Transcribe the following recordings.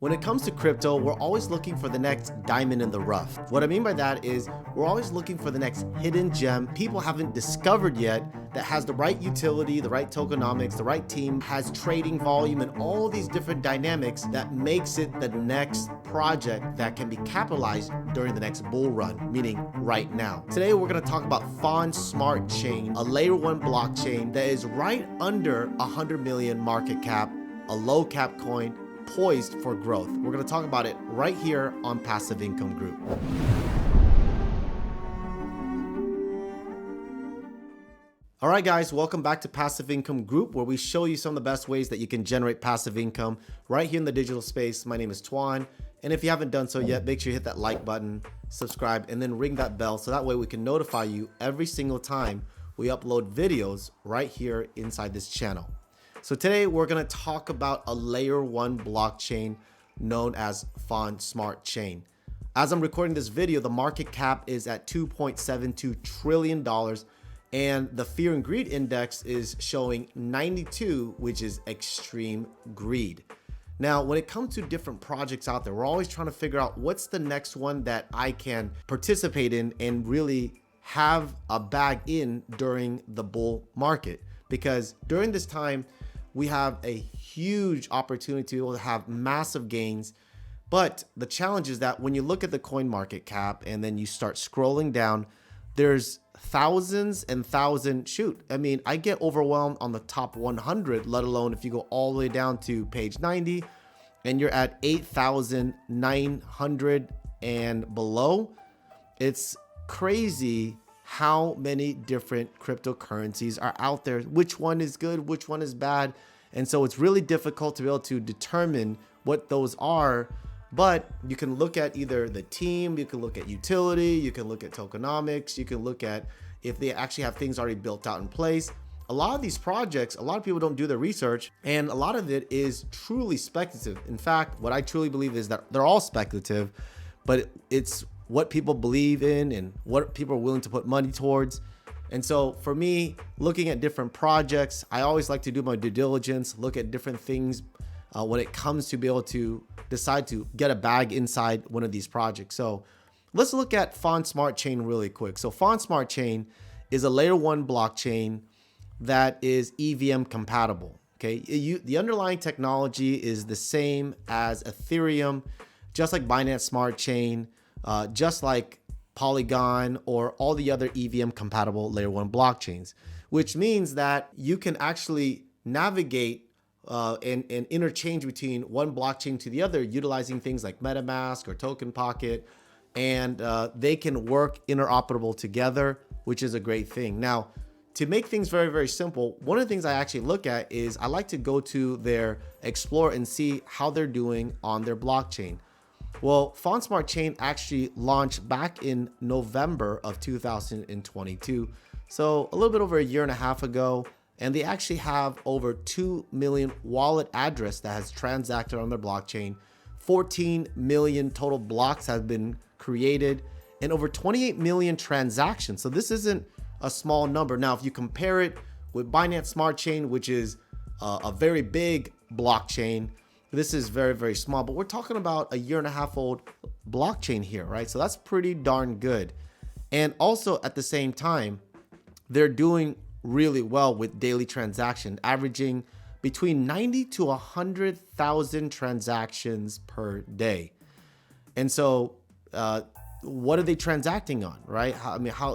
When it comes to crypto, we're always looking for the next diamond in the rough. What I mean by that is we're always looking for the next hidden gem people haven't discovered yet that has the right utility, the right tokenomics, the right team, has trading volume, and all these different dynamics that makes it the next project that can be capitalized during the next bull run, meaning right now. Today, we're going to talk about FON Smart Chain, a layer 1 blockchain that is right under 100 million market cap, a low cap coin, poised for growth. We're going to talk about it right here on Passive Income Group. All right, guys, welcome back to Passive Income Group, where we show you some of the best ways that you can generate passive income right here in the digital space. My name is Tuan, and if you haven't done so yet, make sure you hit that like button, subscribe, and then ring that bell so that way we can notify you every single time we upload videos right here inside this channel. So today we're going to talk about a layer 1 blockchain known as FON Smart Chain. As I'm recording this video, the market cap is at $2.72 trillion and the fear and greed index is showing 92, which is extreme greed. Now, when it comes to different projects out there, we're always trying to figure out what's the next one that I can participate in and really have a bag in during the bull market. Because during this time, we have a huge opportunity to be able to have massive gains. But the challenge is that when you look at the coin market cap and then you start scrolling down, there's thousands and thousands. I get overwhelmed on the top 100, let alone if you go all the way down to page 90 and you're at 8,900 and below. It's crazy how many different cryptocurrencies are out there, which one is good, which one is bad. And so it's really difficult to be able to determine what those are. But you can look at either the team, you can look at utility, you can look at tokenomics, you can look at if they actually have things already built out in place. A lot of these projects, a lot of people don't do their research, and a lot of it is truly speculative. In fact, what I truly believe is that they're all speculative, but it's what people believe in and what people are willing to put money towards. And so for me, looking at different projects, I always like to do my due diligence, look at different things when it comes to be able to decide to get a bag inside one of these projects. So let's look at FON Smart Chain really quick. So FON Smart Chain is a layer 1 blockchain that is EVM compatible. Okay, the underlying technology is the same as Ethereum, just like Binance Smart Chain, just like Polygon or all the other EVM compatible layer 1 blockchains, which means that you can actually navigate and interchange between one blockchain to the other utilizing things like MetaMask or Token Pocket, and they can work interoperable together, which is a great thing. Now, to make things very, very simple, one of the things I actually look at is I like to go to their Explore and see how they're doing on their blockchain. Well, FON Smart Chain actually launched back in November of 2022. So a little bit over a year and a half ago, and they actually have over 2 million wallet address that has transacted on their blockchain. 14 million total blocks have been created and over 28 million transactions. So this isn't a small number. Now, if you compare it with Binance Smart Chain, which is a very big blockchain, this is very, very small, but we're talking about a year and a half old blockchain here, right? So that's pretty darn good. And also at the same time, they're doing really well with daily transaction, averaging between 90 to 100,000 transactions per day. And so what are they transacting on, right?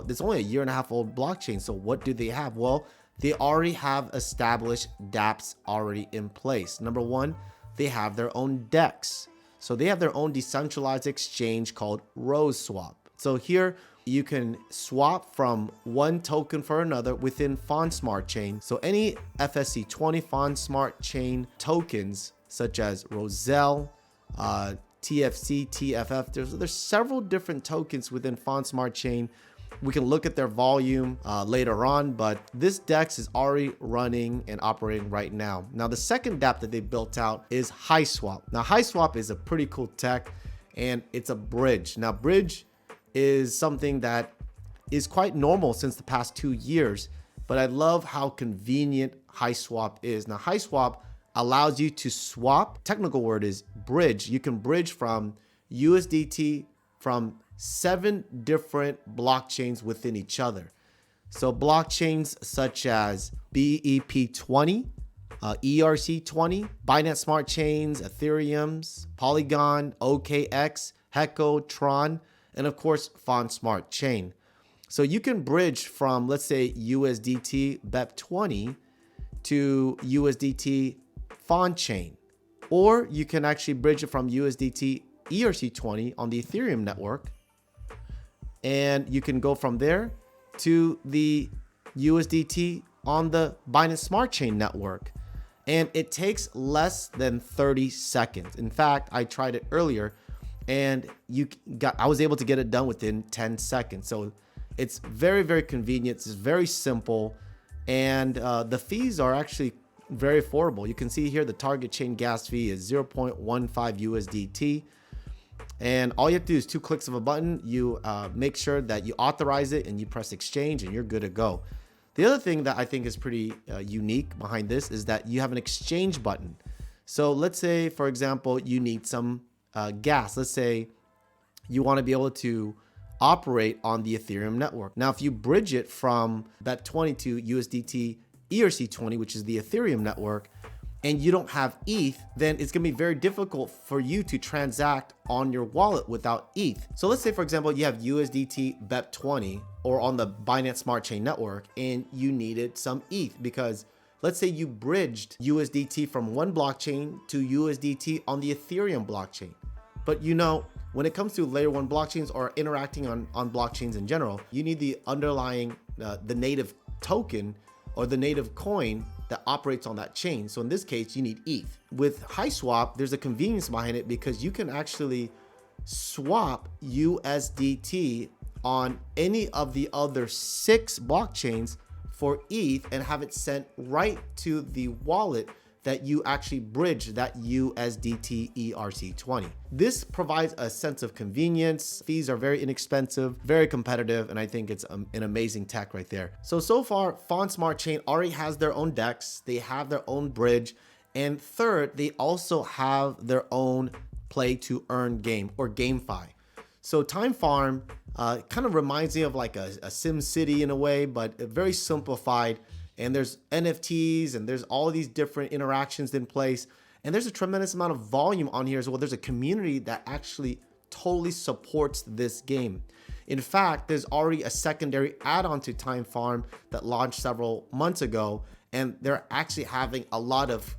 It's only a year and a half old blockchain. So what do they have? Well, they already have established dApps already in place. Number one, they have their own DEX. So they have their own decentralized exchange called RoseSwap. So here you can swap from one token for another within FON Smart Chain. So any FSC20 FON Smart Chain tokens such as Roselle, TFC, TFF, there's several different tokens within FON Smart Chain. We can look at their volume later on, but this DEX is already running and operating right now. Now, the second dApp that they built out is HiSwap. Now, HiSwap is a pretty cool tech, and it's a bridge. Now, bridge is something that is quite normal since the past 2 years, but I love how convenient HiSwap is. Now, HiSwap allows you to swap. Technical word is bridge. You can bridge from USDT from 7 different blockchains within each other. So blockchains such as BEP20, ERC20, Binance Smart Chains, Ethereum's, Polygon, OKX, Heco, Tron, and of course, FON Smart Chain. So you can bridge from, let's say, USDT BEP20 to USDT FON Chain, or you can actually bridge it from USDT ERC20 on the Ethereum network, and you can go from there to the USDT on the Binance Smart Chain network. And it takes less than 30 seconds. In fact, I tried it earlier and I was able to get it done within 10 seconds. So it's very, very convenient. It's very simple. And the fees are actually very affordable. You can see here the target chain gas fee is 0.15 USDT. And all you have to do is 2 clicks of a button. You make sure that you authorize it and you press exchange and you're good to go. The other thing that I think is pretty unique behind this is that you have an exchange button. So let's say, for example, you need some gas. Let's say you want to be able to operate on the Ethereum network. Now, if you bridge it from BEP20 to USDT ERC20, which is the Ethereum network, and you don't have ETH, then it's gonna be very difficult for you to transact on your wallet without ETH. So let's say, for example, you have USDT BEP20 or on the Binance Smart Chain network, and you needed some ETH because let's say you bridged USDT from one blockchain to USDT on the Ethereum blockchain. But when it comes to layer 1 blockchains or interacting on blockchains in general, you need the underlying, the native token or the native coin that operates on that chain. So in this case, you need ETH. With HiSwap, there's a convenience behind it because you can actually swap USDT on any of the other 6 blockchains for ETH and have it sent right to the wallet that you actually bridge that USDT ERC20. This provides a sense of convenience. Fees are very inexpensive, very competitive, and I think it's an amazing tech right there. So far, FON Smart Chain already has their own DEX, they have their own bridge, and third, they also have their own play to earn game or GameFi. So Time Farm kind of reminds me of like a Sim City in a way, but very simplified. And there's NFTs and there's all of these different interactions in place. And there's a tremendous amount of volume on here as well. There's a community that actually totally supports this game. In fact, there's already a secondary add-on to Time Farm that launched several months ago. And they're actually having a lot of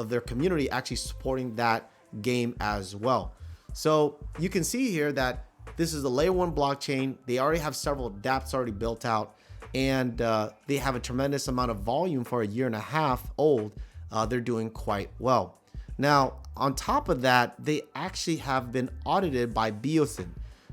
their community actually supporting that game as well. So you can see here that this is a layer 1 blockchain. They already have several dApps already built out. And they have a tremendous amount of volume for a 1.5 years old. They're doing quite well. Now, on top of that, they actually have been audited by BioSyn.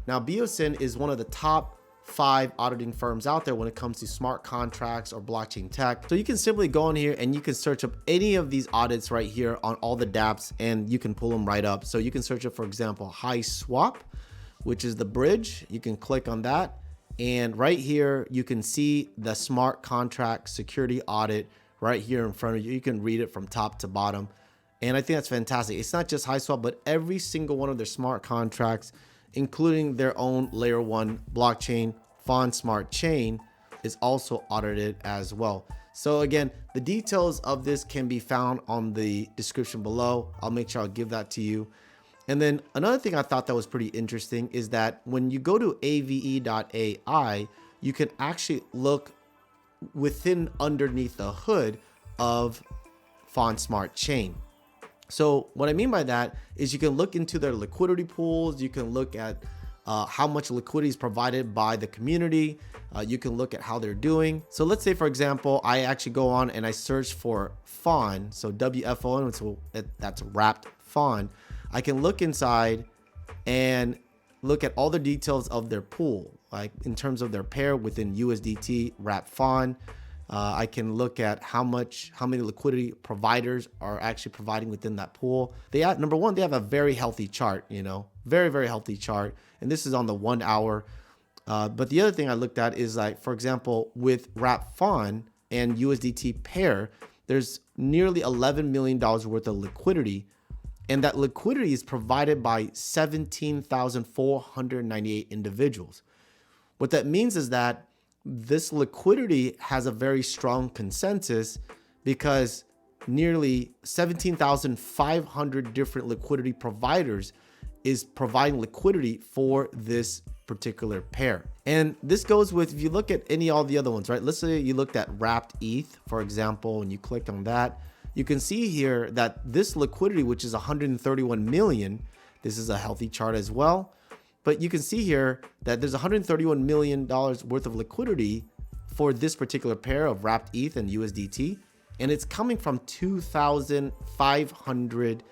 Now, BioSyn is one of the top 5 auditing firms out there when it comes to smart contracts or blockchain tech. So you can simply go in here and you can search up any of these audits right here on all the dApps and you can pull them right up. So you can search up, for example, HiSwap, which is the bridge. You can click on that. And right here, you can see the smart contract security audit right here in front of you. You can read it from top to bottom. And I think that's fantastic. It's not just HiSwap, but every single one of their smart contracts, including their own layer 1 blockchain, FON Smart Chain, is also audited as well. So again, the details of this can be found on the description below. I'll make sure I'll give that to you. And then another thing I thought that was pretty interesting is that when you go to ave.ai, you can actually look underneath the hood of FON Smart Chain. So what I mean by that is you can look into their liquidity pools. You can look at how much liquidity is provided by the community. You can look at how they're doing. So let's say, for example, I actually go on and I search for FON. So WFON, so that's wrapped FON. I can look inside and look at all the details of their pool, like in terms of their pair within USDT, wrap FON. I can look at how many liquidity providers are actually providing within that pool. Number one, they have a very healthy chart, very, very healthy chart. And this is on the 1 hour. But the other thing I looked at is like, for example, with wrap FON and USDT pair, there's nearly $11 million worth of liquidity. And that liquidity is provided by 17,498 individuals. What that means is that this liquidity has a very strong consensus because nearly 17,500 different liquidity providers is providing liquidity for this particular pair. And this goes with, if you look at all the other ones, right? Let's say you looked at wrapped ETH, for example, and you clicked on that. You can see here that this liquidity, which is 131 million, this is a healthy chart as well. But you can see here that there's $131 million worth of liquidity for this particular pair of wrapped ETH and USDT. And it's coming from 2,500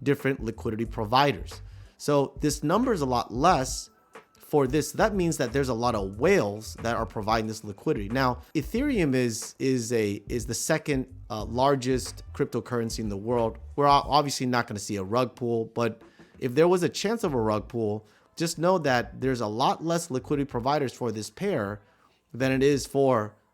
different liquidity providers. So this number is a lot less for this. That means that there's a lot of whales that are providing this liquidity. Now, Ethereum is the second largest cryptocurrency in the world. We're obviously not going to see a rug pull, but if there was a chance of a rug pull, just know that there's a lot less liquidity providers for this pair than it is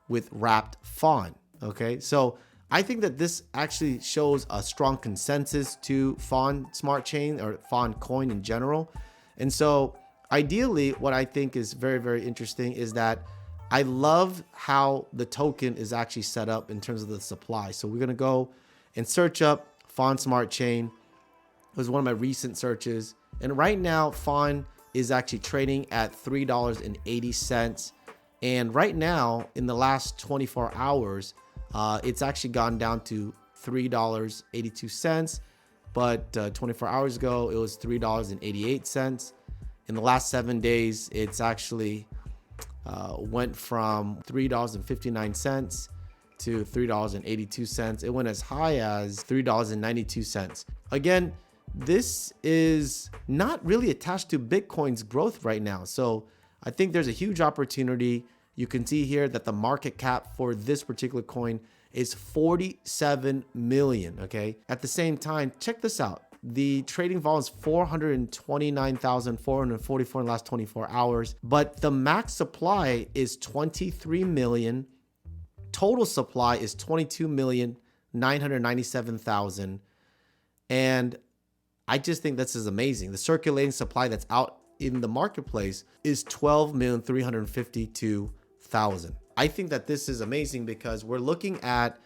with wrapped FON. Okay, so I think that this actually shows a strong consensus to FON Smart Chain or FON coin in general. And so ideally, what I think is very, very interesting is that I love how the token is actually set up in terms of the supply. So we're going to go and search up FON Smart Chain. It was one of my recent searches. And right now, FON is actually trading at $3.80. And right now, in the last 24 hours, it's actually gone down to $3.82. But 24 hours ago, it was $3.88. In the last 7 days, it's actually went from $3.59 to $3.82. It went as high as $3.92. Again, this is not really attached to Bitcoin's growth right now. So I think there's a huge opportunity. You can see here that the market cap for this particular coin is 47 million. Okay. At the same time, check this out. The trading volume is 429,444 in the last 24 hours, but the max supply is 23 million. Total supply is 22,997,000. And I just think this is amazing. The circulating supply that's out in the marketplace is 12,352,000. I think that this is amazing because we're looking at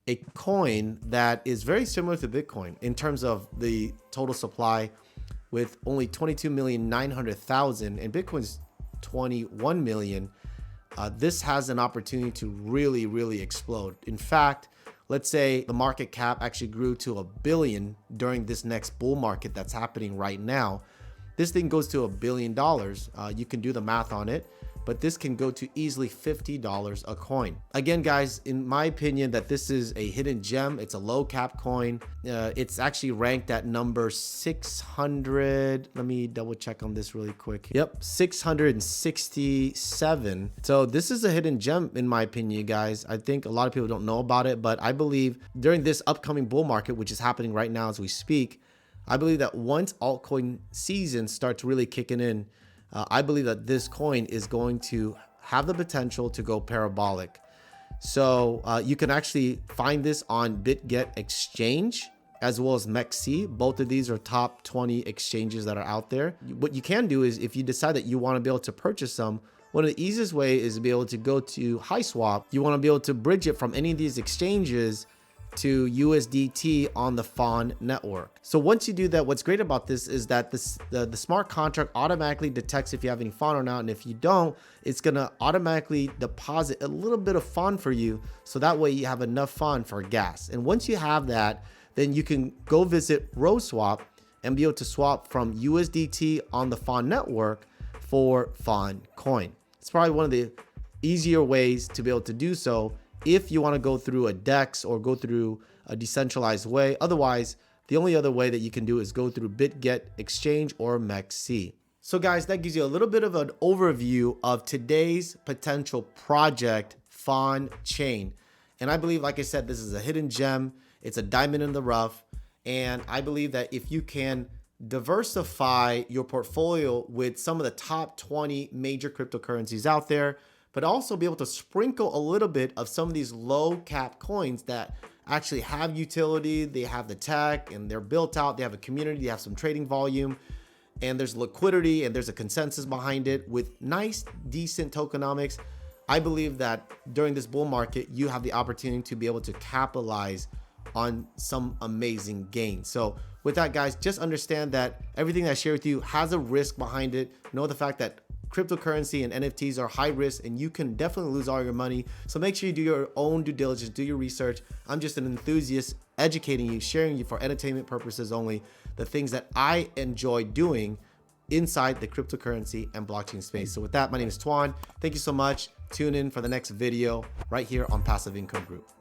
a coin that is very similar to Bitcoin in terms of the total supply, with only 22,900,000 and Bitcoin's 21 million. This has an opportunity to really, really explode. In fact, let's say the market cap actually grew to $1 billion during this next bull market that's happening right now. This thing goes to $1 billion. You can do the math on it, but this can go to easily $50 a coin. Again, guys, in my opinion, that this is a hidden gem. It's a low cap coin. It's actually ranked at number 600. Let me double check on this really quick. Yep, 667. So this is a hidden gem in my opinion, guys. I think a lot of people don't know about it, but I believe during this upcoming bull market, which is happening right now as we speak, I believe that once altcoin season starts really kicking in, I believe that this coin is going to have the potential to go parabolic. So you can actually find this on BitGet Exchange as well as MEXC. Both of these are top 20 exchanges that are out there. What you can do is, if you decide that you want to be able to purchase some, one of the easiest way is to be able to go to HiSwap. You want to be able to bridge it from any of these exchanges to USDT on the FON network. So once you do that, what's great about this is that the smart contract automatically detects if you have any FON or not, and if you don't, it's gonna automatically deposit a little bit of FON for you, so that way you have enough FON for gas. And once you have that, then you can go visit RoseSwap and be able to swap from USDT on the FON network for FON coin. It's probably one of the easier ways to be able to do so if you want to go through a DEX or go through a decentralized way. Otherwise, the only other way that you can do is go through BitGet Exchange or MEXC. So guys, that gives you a little bit of an overview of today's potential project, FON Chain. And I believe, like I said, this is a hidden gem. It's a diamond in the rough. And I believe that if you can diversify your portfolio with some of the top 20 major cryptocurrencies out there, but also be able to sprinkle a little bit of some of these low cap coins that actually have utility, they have the tech, and they're built out, they have a community, they have some trading volume, and there's liquidity, and there's a consensus behind it with nice, decent tokenomics, I believe that during this bull market, you have the opportunity to be able to capitalize on some amazing gains. So with that, guys, just understand that everything that I share with you has a risk behind it. Know the fact that cryptocurrency and NFTs are high risk, and you can definitely lose all your money. So make sure you do your own due diligence, do your research. I'm just an enthusiast educating you, sharing you for entertainment purposes only, the things that I enjoy doing inside the cryptocurrency and blockchain space. So with that, my name is Tuan. Thank you so much. Tune in for the next video right here on Passive Income Group.